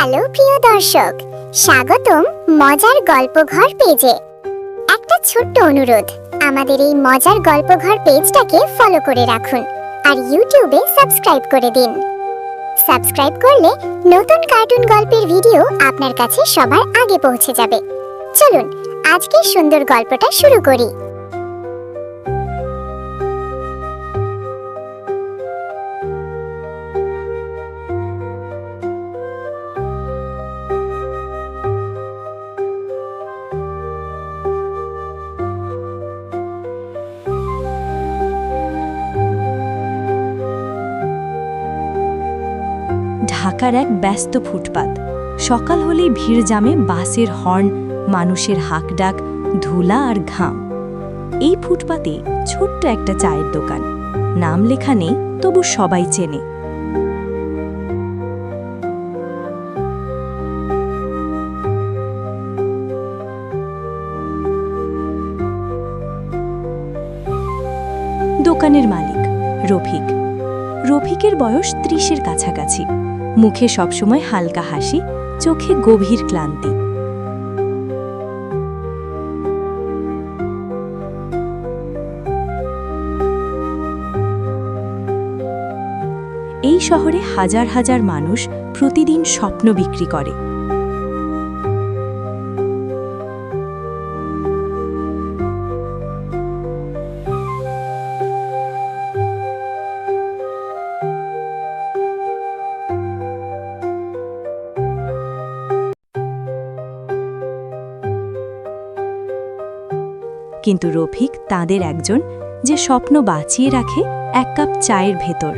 Hello প্রিয় দর্শক, স্বাগতম মজার গল্পঘর পেজে। একটা ছোট্ট অনুরোধ, আমাদের এই মজার গল্পঘর পেজটাকে ফলো করে রাখুন আর ইউটিউবে সাবস্ক্রাইব করে দিন। সাবস্ক্রাইব করলে নতুন কার্টুন গল্পের ভিডিও আপনার কাছে সবার আগে পৌঁছে যাবে। চলুন আজকের সুন্দর গল্পটা শুরু করি। ঢাকার এক ব্যস্ত ফুটপাত। সকাল হলেই ভিড় জামে বাসের হর্ন, মানুষের হাঁকডাক, ধুলা আর ঘাম। এই ফুটপাতে ছোট্ট একটা চায়ের দোকান, নাম লেখা নেই, তবু সবাই চেনে। দোকানের মালিক রফিক। রফিকের বয়স ৩০-এর কাছাকাছি, মুখে সবসময় হালকা হাসি, চোখে গভীর ক্লান্তি। এই শহরে হাজার হাজার মানুষ প্রতিদিন স্বপ্ন বিক্রি করে। কিন্তু রফিক তাদের একজন, যে স্বপ্ন বাঁচিয়ে রাখে এক কাপ চায়ের ভেতর।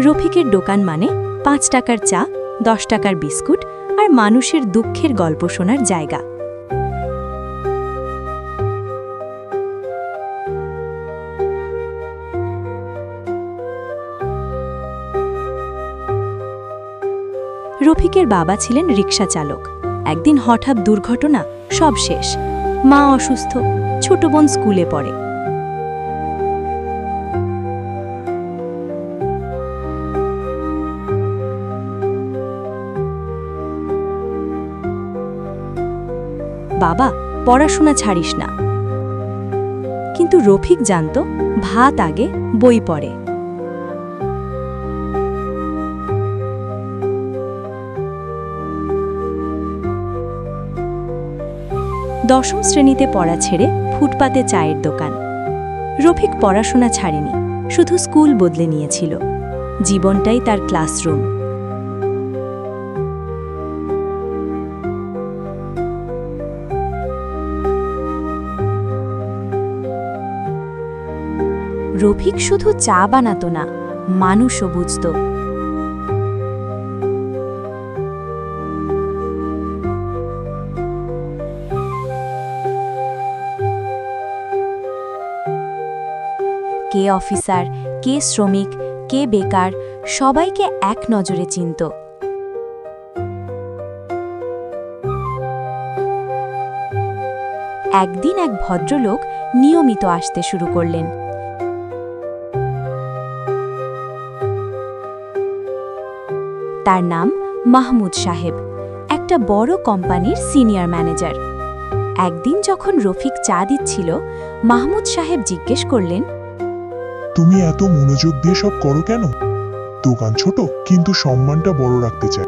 রফিকের দোকান মানে ৫ টাকার চা, ১০ টাকার বিস্কুট আর মানুষের দুঃখের গল্প শোনার জায়গা। রফিকের বাবা ছিলেন রিকশা চালক। একদিন হঠাৎ দুর্ঘটনা, সব শেষ। মা অসুস্থ, ছোট বোন স্কুলে পড়ে। বাবা, পড়াশোনা ছাড়িস না। কিন্তু রফিক জানত, ভাত আগে, বই পড়ে। দশম শ্রেণীতে পড়া ছেড়ে ফুটপাতে চায়ের দোকান। রফিক পড়াশোনা ছাড়েনি, শুধু স্কুল বদলে নিয়েছিল। জীবনটাই তার ক্লাসরুম। রফিক শুধু চা বানাতো না, মানুষও বুঝত। কে অফিসার, কে শ্রমিক, কে বেকার, সবাইকে এক নজরে চিনত। একদিন এক ভদ্রলোক নিয়মিত আসতে শুরু করলেন। তার নাম মাহমুদ সাহেব, একটা বড় কোম্পানির সিনিয়র ম্যানেজার। একদিন যখন রফিক চা দিচ্ছিল, মাহমুদ সাহেব জিজ্ঞেস করলেন, তুমি এত মনোযোগ দিয়ে সব করো কেন? দোকান ছোট, কিন্তু সম্মানটা বড় রাখতে চাই।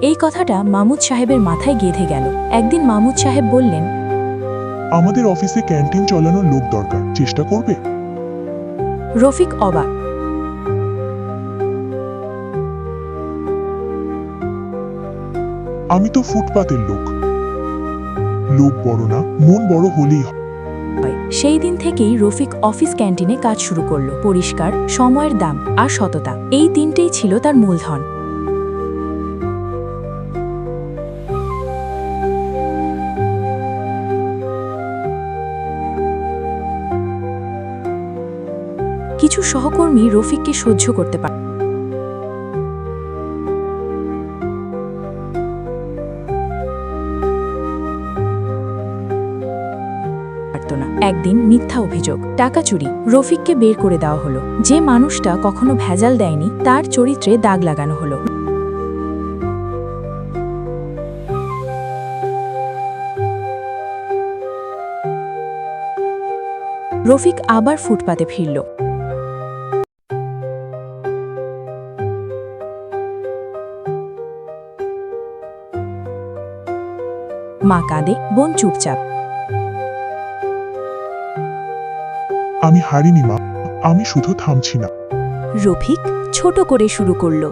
এই কথাটা মাহমুদ সাহেবের মাথায় গেঁথে গেল। একদিন মাহমুদ সাহেব বললেন, আমাদের অফিসে ক্যান্টিন চালানোর লোক দরকার, চেষ্টা করবে? রফিক অবাক। আমি তো ফুটপাতের লোক বড় না, মন বড় হলেই হয়। সেই দিন থেকেই রফিক অফিস ক্যান্টিনে কাজ শুরু করল। পরিষ্কার, সময়ের দাম আর সততা, এই তিনটেই ছিল তার মূলধন। কিছু সহকর্মী রফিককে সহ্য করতে পারে একদিন একদিন মিথ্যা অভিযোগ, টাকা চুরি। রফিককে বের করে দেওয়া হলো। যে মানুষটা কখনো ভেজাল দেয়নি তার চরিত্রে দাগ লাগানো হলো। রফিক আবার ফুটপাতে ফিরল। মা কাঁদে, বোন চুপচাপ। আমি হারিনি মা, আমি শুধু থামছি না। রফিক ছোট করে শুরু করল,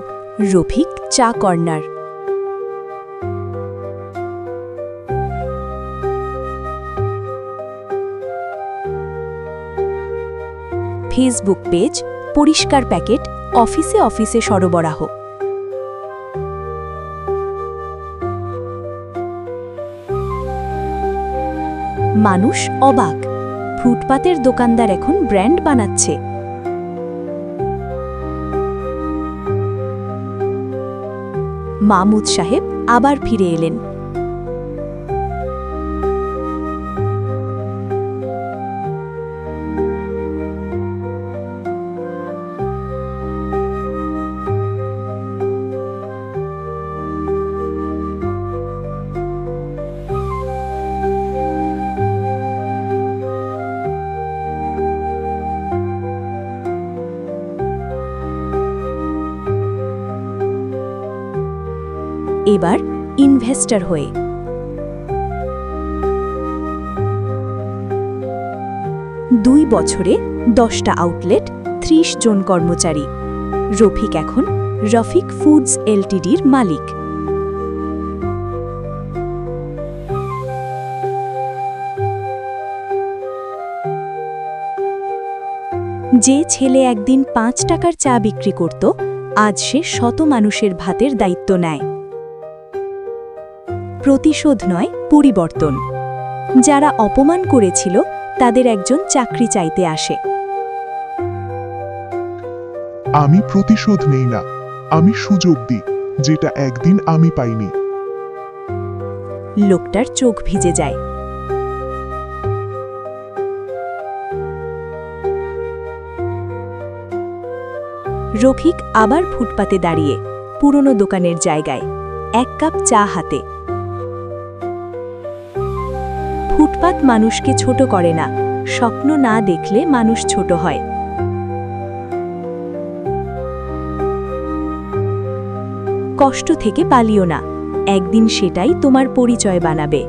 রফিক চা কর্নার। ফেসবুক পেজ, পরিষ্কার প্যাকেট, অফিসে অফিসে সরবরাহ। মানুষ অবাক, ফুটপাতের দোকানদার এখন ব্র্যান্ড বানাচ্ছে। মাহমুদ সাহেব আবার ফিরে এলেন। এবার ইনভেস্টর হয়ে। 2 বছরে 10টা আউটলেট, 30 জন কর্মচারী। রফিক এখন রফিক ফুডস এলটিডির মালিক। যে ছেলে একদিন 5 টাকার চা বিক্রি করত, আজ সে শত মানুষের ভাতের দায়িত্ব নেয়। প্রতিশোধ নয়, পরিবর্তন। যারা অপমান করেছিল তাদের একজন চাকরি চাইতে আসে। আমি প্রতিশোধ নেই না, আমি সুযোগ দিই, যেটা একদিন আমি পাইনি। লোকটার চোখ ভিজে যায়। রফিক আবার ফুটপাতে দাঁড়িয়ে, পুরনো দোকানের জায়গায়, 1 কাপ চা হাতে। ফুটপাত মানুষকে ছোট করে না, স্বপ্ন না দেখলে মানুষ ছোট হয়। কষ্ট থেকে পালিও না, একদিন সেটাই তোমার পরিচয় বানাবে।